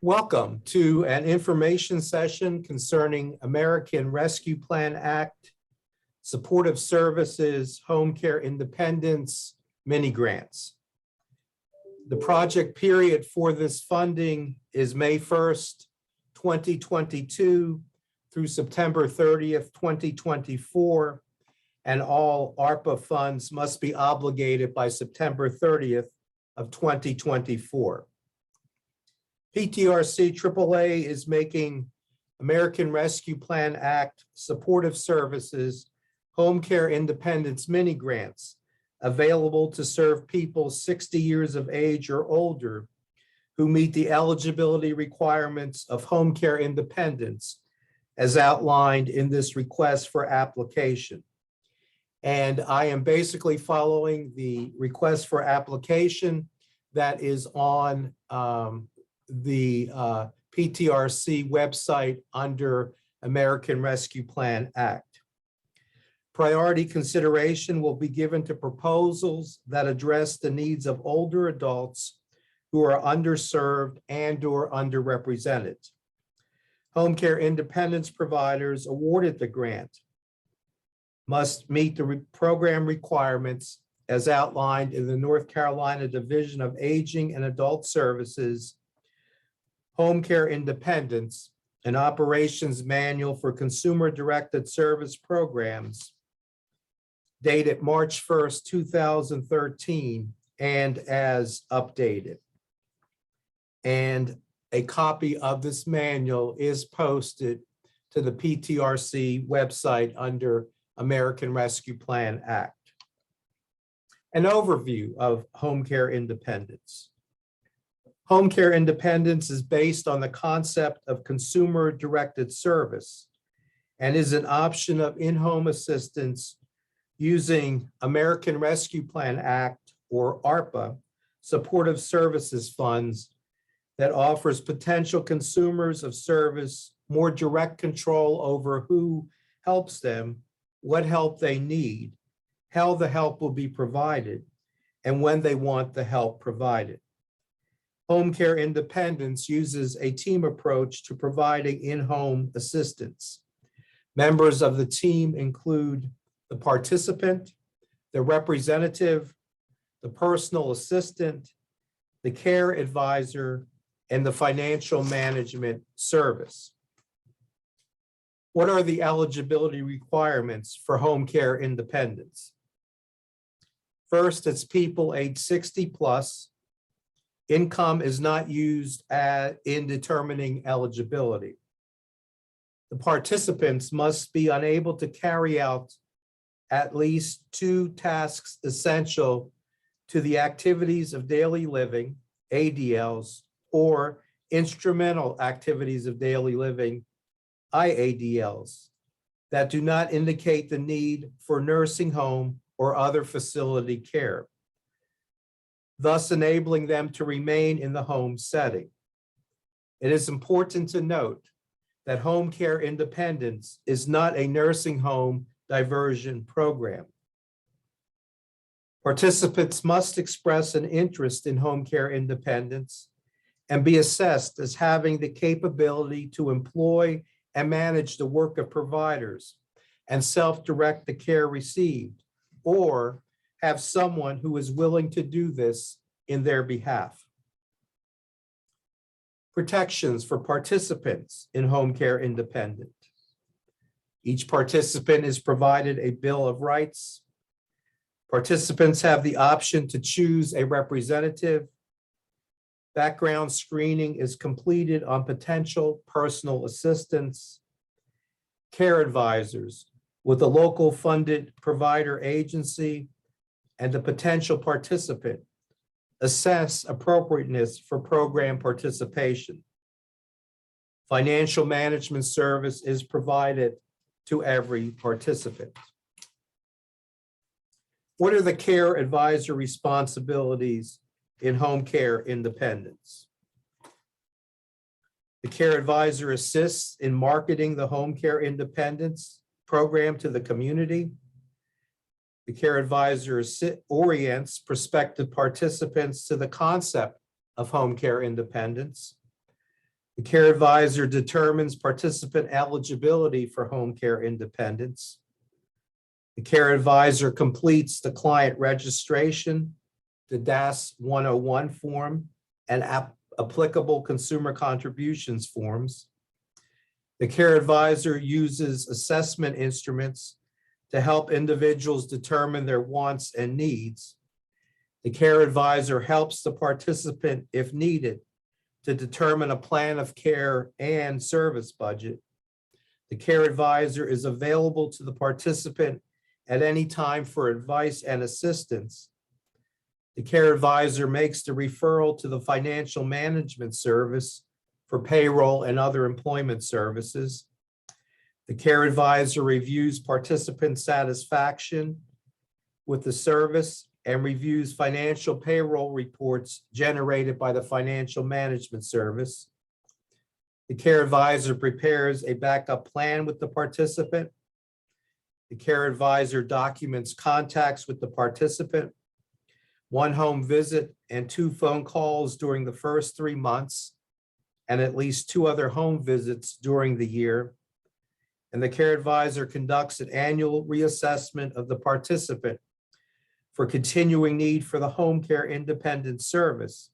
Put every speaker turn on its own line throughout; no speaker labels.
Welcome to an information session concerning American Rescue Plan Act, Supportive Services, Home Care Independence, mini grants. The project period for this funding is May 1st, 2022 through September 30th, 2024, and all ARPA funds must be obligated by September 30th of 2024. PTRC AAA is making American Rescue Plan Act Supportive Services Home Care Independence mini grants available to serve people 60 years of age or older who meet the eligibility requirements of home care independence as outlined in this request for application. And I am basically following the request for application that is on the PTRC website under American Rescue Plan Act. Priority consideration will be given to proposals that address the needs of older adults who are underserved and/or underrepresented. Home care independence providers awarded the grant must meet the program requirements as outlined in the North Carolina Division of Aging and Adult Services Home Care Independence and Operations Manual for Consumer-Directed Service Programs dated March 1st, 2013, and as updated. And a copy of this manual is posted to the PTRC website under American Rescue Plan Act. An overview of home care independence. Home care independence is based on the concept of consumer-directed service and is an option of in-home assistance using American Rescue Plan Act, or ARPA, supportive services funds that offers potential consumers of service more direct control over who helps them, what help they need, how the help will be provided, and when they want the help provided. Home care independence uses a team approach to providing in-home assistance. Members of the team include the participant, the representative, the personal assistant, the care advisor, and the financial management service. What are the eligibility requirements for home care independence? First, it's people age 60 plus. Income is not used in determining eligibility. The participants must be unable to carry out at least 2 tasks essential to the activities of daily living, ADLs, or instrumental activities of daily living, IADLs, that do not indicate the need for nursing home or other facility care, thus enabling them to remain in the home setting. It is important to note that home care independence is not a nursing home diversion program. Participants must express an interest in home care independence and be assessed as having the capability to employ and manage the work of providers and self-direct the care received, or have someone who is willing to do this in their behalf. Protections for participants in home care independence. Each participant is provided a Bill of Rights. Participants have the option to choose a representative. Background screening is completed on potential personal assistance. Care advisors with a local funded provider agency and the potential participant assess appropriateness for program participation. Financial management service is provided to every participant. What are the care advisor responsibilities in home care independence? The care advisor assists in marketing the home care independence program to the community. The care advisor orients prospective participants to the concept of home care independence. The care advisor determines participant eligibility for home care independence. The care advisor completes the client registration, the DAS 101 form, and applicable consumer contributions forms. The care advisor uses assessment instruments to help individuals determine their wants and needs. The care advisor helps the participant, if needed, to determine a plan of care and service budget. The care advisor is available to the participant at any time for advice and assistance. The care advisor makes the referral to the financial management service for payroll and other employment services. The care advisor reviews participant satisfaction with the service and reviews financial payroll reports generated by the financial management service. The care advisor prepares a backup plan with the participant. The care advisor documents contacts with the participant, 1 home visit and 2 phone calls during the first 3 months, and at least 2 other home visits during the year. And the care advisor conducts an annual reassessment of the participant for continuing need for the home care independent service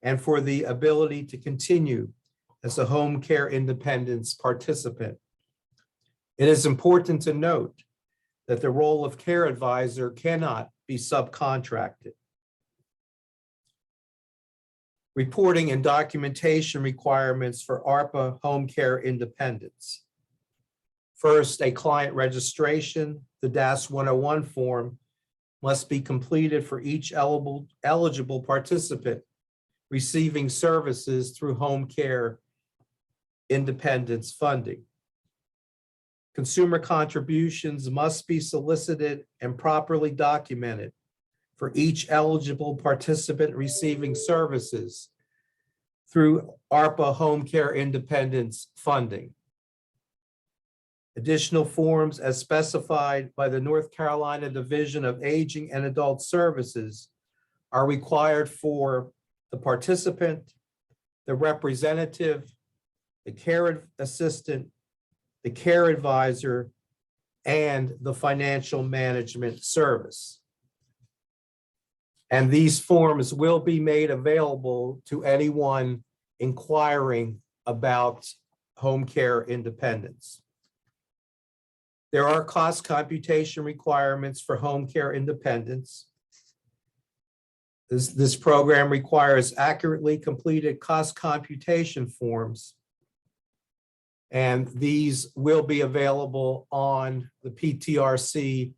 and for the ability to continue as a home care independence participant. It is important to note that the role of care advisor cannot be subcontracted. Reporting and documentation requirements for ARPA home care independence. First, a client registration, the DAS 101 form, must be completed for each eligible participant receiving services through home care independence funding. Consumer contributions must be solicited and properly documented for each eligible participant receiving services through ARPA home care independence funding. Additional forms as specified by the North Carolina Division of Aging and Adult Services are required for the participant, the representative, the care assistant, the care advisor, and the financial management service. And these forms will be made available to anyone inquiring about home care independence. There are cost computation requirements for home care independence. This program requires accurately completed cost computation forms, and these will be available on the PTRC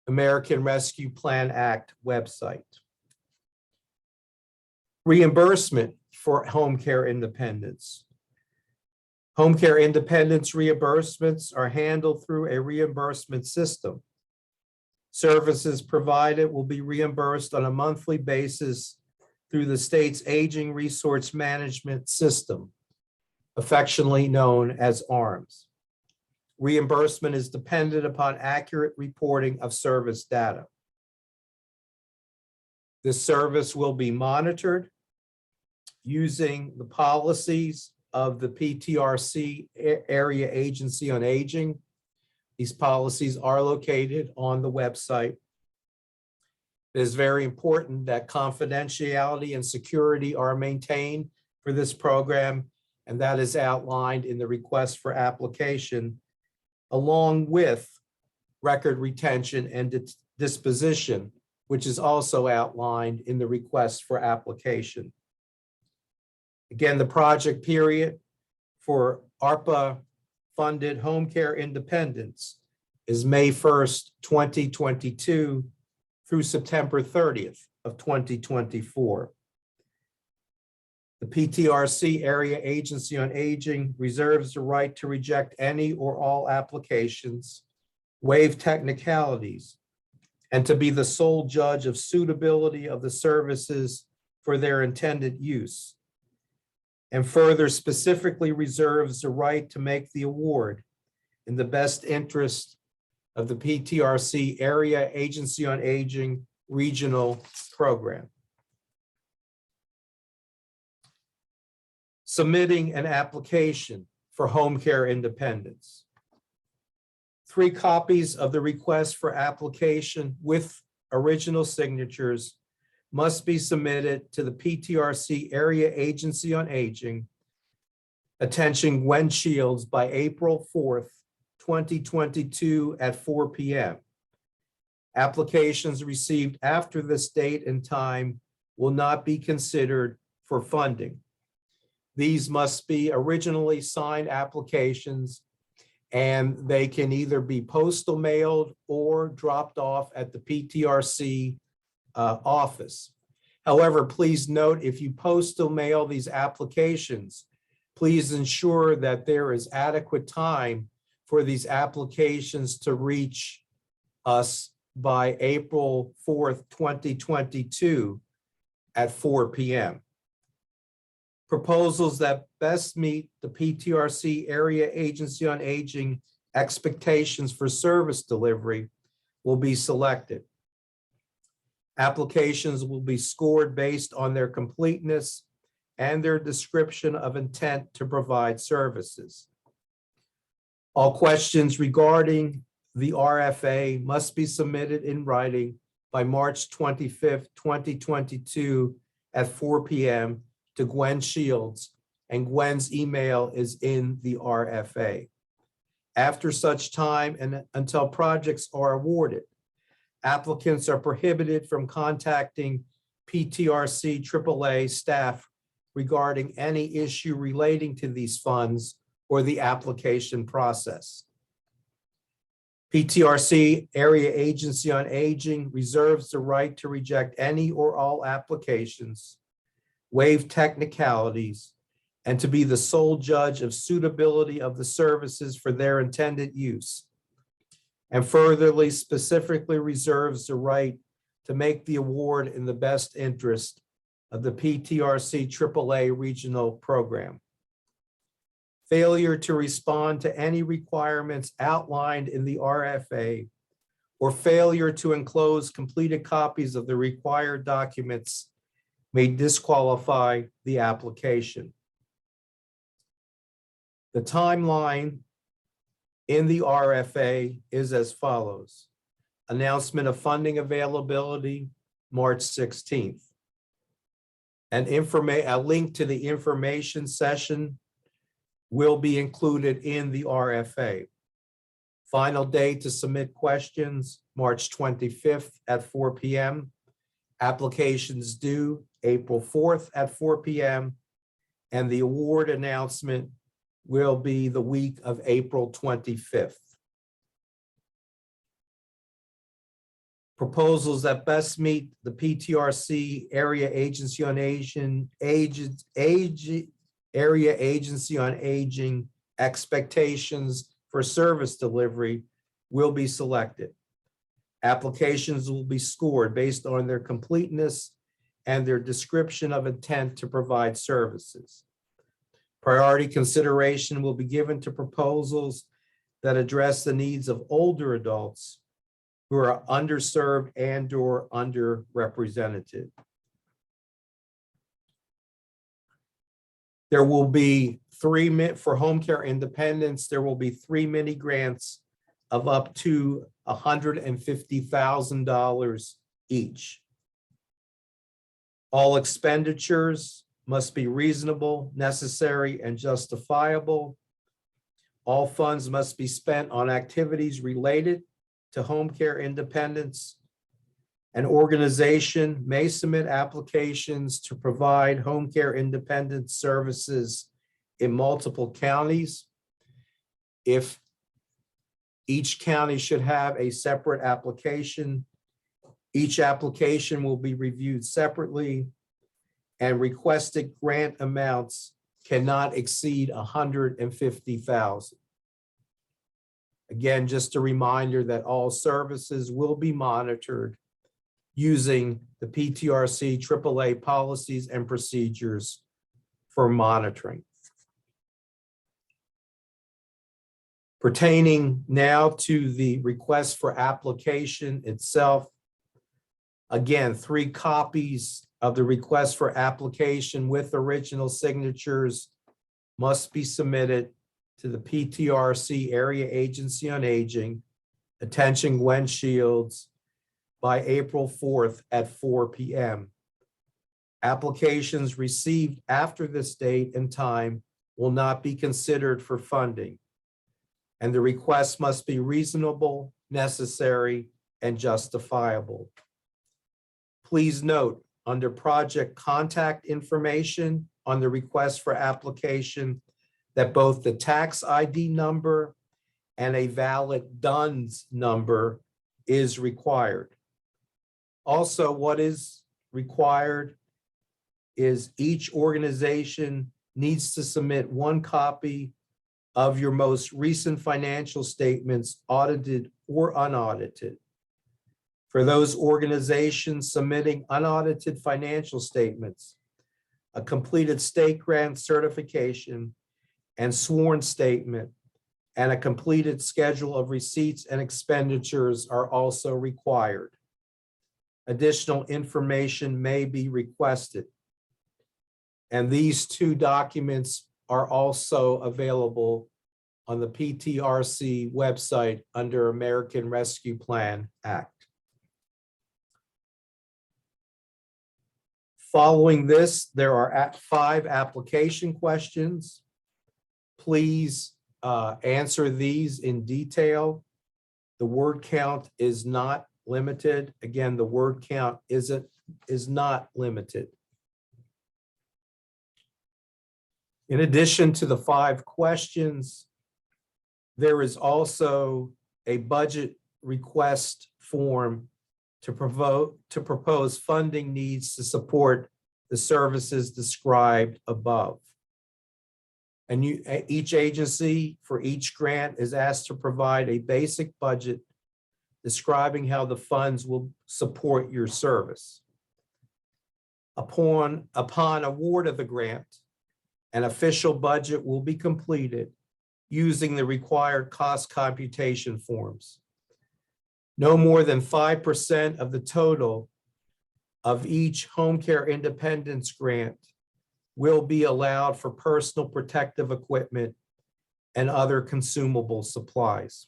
American Rescue Plan Act website. Reimbursement for home care independence. Home care independence reimbursements are handled through a reimbursement system. Services provided will be reimbursed on a monthly basis through the state's Aging Resource Management System, affectionately known as ARMS. Reimbursement is dependent upon accurate reporting of service data. This service will be monitored using the policies of the PTRC Area Agency on Aging. These policies are located on the website. It is very important that confidentiality and security are maintained for this program, and that is outlined in the request for application, along with record retention and disposition, which is also outlined in the request for application. Again, the project period for ARPA-funded home care independence is May 1st, 2022 through September 30th of 2024. The PTRC Area Agency on Aging reserves the right to reject any or all applications, waive technicalities, and to be the sole judge of suitability of the services for their intended use, and further specifically reserves the right to make the award in the best interest of the PTRC Area Agency on Aging Regional Program. Submitting an application for home care independence. 3 copies of the request for application with original signatures must be submitted to the PTRC Area Agency on Aging, attention Gwen Shields, by April 4th, 2022 at 4 p.m. Applications received after this date and time will not be considered for funding. These must be originally signed applications, and they can either be postal mailed or dropped off at the PTRC office. However, please note, if you postal mail these applications, please ensure that there is adequate time for these applications to reach us by April 4th, 2022 at 4 p.m. Proposals that best meet the PTRC Area Agency on Aging expectations for service delivery will be selected. Applications will be scored based on their completeness and their description of intent to provide services. All questions regarding the RFA must be submitted in writing by March 25th, 2022 at 4 p.m. to Gwen Shields, and Gwen's email is in the RFA. After such time and until projects are awarded, applicants are prohibited from contacting PTRC AAA staff regarding any issue relating to these funds or the application process. PTRC Area Agency on Aging reserves the right to reject any or all applications, waive technicalities, and to be the sole judge of suitability of the services for their intended use, and furtherly specifically reserves the right to make the award in the best interest of the PTRC AAA regional program. Failure to respond to any requirements outlined in the RFA or failure to enclose completed copies of the required documents may disqualify the application. The timeline in the RFA is as follows. Announcement of funding availability, March 16th. A link to the information session will be included in the RFA. Final day to submit questions, March 25th at 4 p.m. Applications due April 4th at 4 p.m. And the award announcement will be the week of April 25th. Proposals that best meet the PTRC Area Agency on Area Agency on Aging expectations for service delivery will be selected. Applications will be scored based on their completeness and their description of intent to provide services. Priority consideration will be given to proposals that address the needs of older adults who are underserved and/or underrepresented. There will be for home care independence, there will be 3 mini grants of up to $150,000 each. All expenditures must be reasonable, necessary, and justifiable. All funds must be spent on activities related to home care independence. An organization may submit applications to provide home care independence services in multiple counties. If each county should have a separate application, each application will be reviewed separately, and requested grant amounts cannot exceed $150,000. Again, just a reminder that all services will be monitored using the PTRC AAA policies and procedures for monitoring. Pertaining now to the request for application itself, again, 3 copies of the request for application with original signatures must be submitted to the PTRC Area Agency on Aging, attention Gwen Shields, by April 4th at 4 p.m. Applications received after this date and time will not be considered for funding, and the request must be reasonable, necessary, and justifiable. Please note, under project contact information on the request for application, that both the tax ID number and a valid DUNS number is required. Also, what is required is each organization needs to submit one copy of your most recent financial statements, audited or unaudited. For those organizations submitting unaudited financial statements, a completed state grant certification and sworn statement and a completed schedule of receipts and expenditures are also required. Additional information may be requested. And these two documents are also available on the PTRC website under American Rescue Plan Act. Following this, there are 5 application questions. Please answer these in detail. The word count is not limited. Again, the word count is not limited. In addition to the 5 questions, there is also a budget request form to propose funding needs to support the services described above. And each agency for each grant is asked to provide a basic budget describing how the funds will support your service. Upon award of the grant, an official budget will be completed using the required cost computation forms. No more than 5% of the total of each home care independence grant will be allowed for personal protective equipment and other consumable supplies.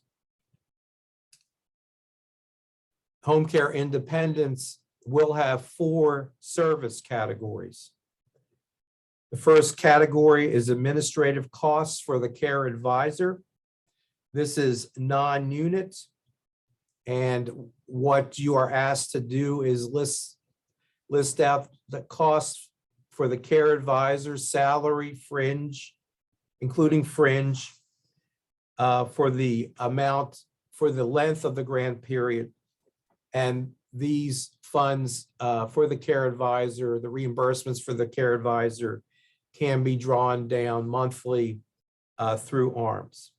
Home care independence will have 4 service categories. The first category is administrative costs for the care advisor. This is non-unit, and what you are asked to do is list out the costs for the care advisor's salary, fringe, including fringe, for the amount, for the length of the grant period. And these funds for the care advisor, the reimbursements for the care advisor, can be drawn down monthly through ARMS.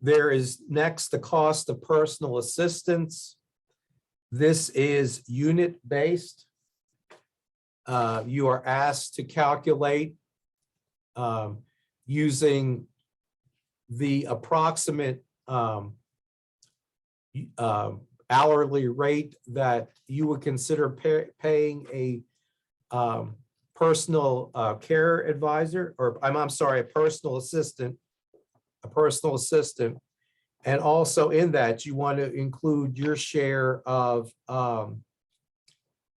There is next the cost of personal assistance. This is unit-based. You are asked to calculate using the approximate hourly rate that you would consider paying a personal care advisor, or I'm sorry, a personal assistant. And also in that, you want to include your share of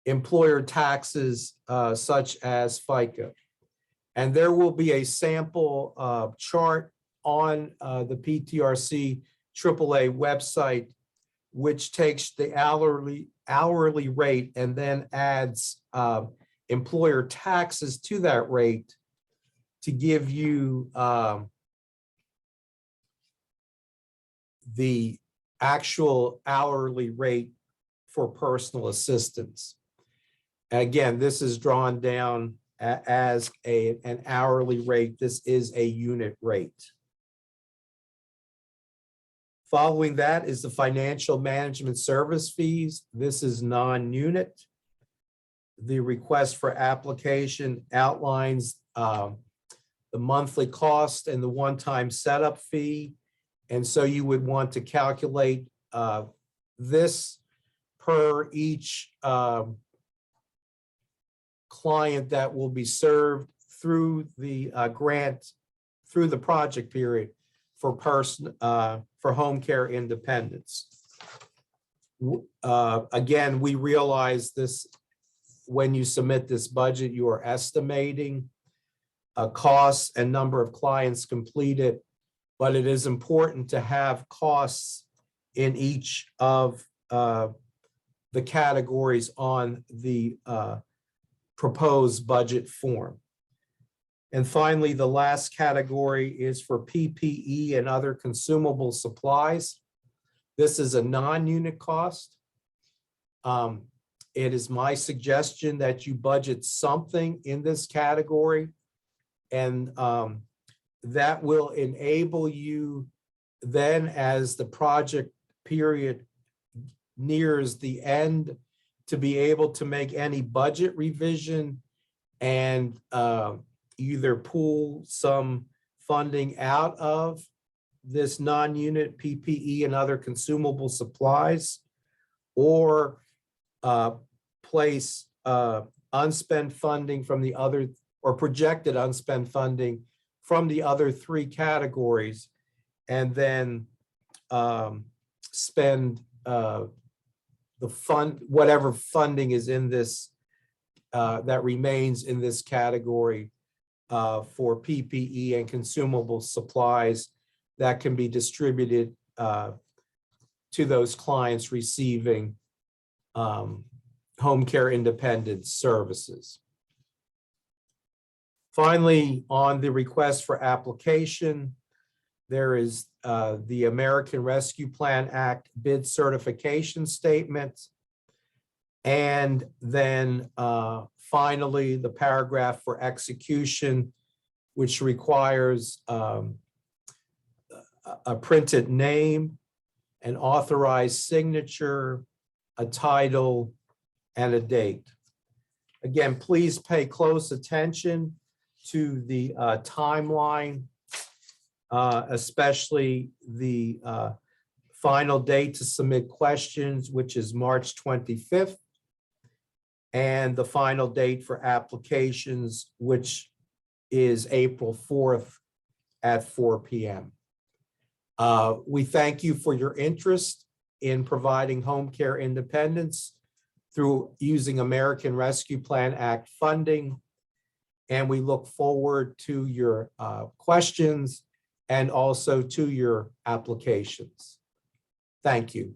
employer taxes such as FICA. And there will be a sample chart on the PTRC AAA website, which takes the hourly rate and then adds employer taxes to that rate to give you the actual hourly rate for personal assistance. Again, this is drawn down as an hourly rate. This is a unit rate. Following that is the financial management service fees. This is non-unit. The request for application outlines the monthly cost and the one-time setup fee. And so you would want to calculate this per each client that will be served through the grant, through the project period for home care independence. Again, we realize this, when you submit this budget, you are estimating costs and number of clients completed, but it is important to have costs in each of the categories on the proposed budget form. And finally, the last category is for PPE and other consumable supplies. This is a non-unit cost. It is my suggestion that you budget something in this category, and that will enable you then, as the project period nears the end, to be able to make any budget revision and either pull some funding out of this non-unit PPE and other consumable supplies, or place unspent funding from the other, or projected unspent funding from the other three categories, and then spend whatever funding is in this that remains in this category for PPE and consumable supplies that can be distributed to those clients receiving home care independence services. Finally, on the request for application, there is the American Rescue Plan Act bid certification statement. And then finally, the paragraph for execution, which requires a printed name, an authorized signature, a title, and a date. Again, please pay close attention to the timeline, especially the final date to submit questions, which is March 25th, and the final date for applications, which is April 4th at 4 p.m. We thank you for your interest in providing home care independence through using American Rescue Plan Act funding. And we look forward to your questions and also to your applications. Thank you.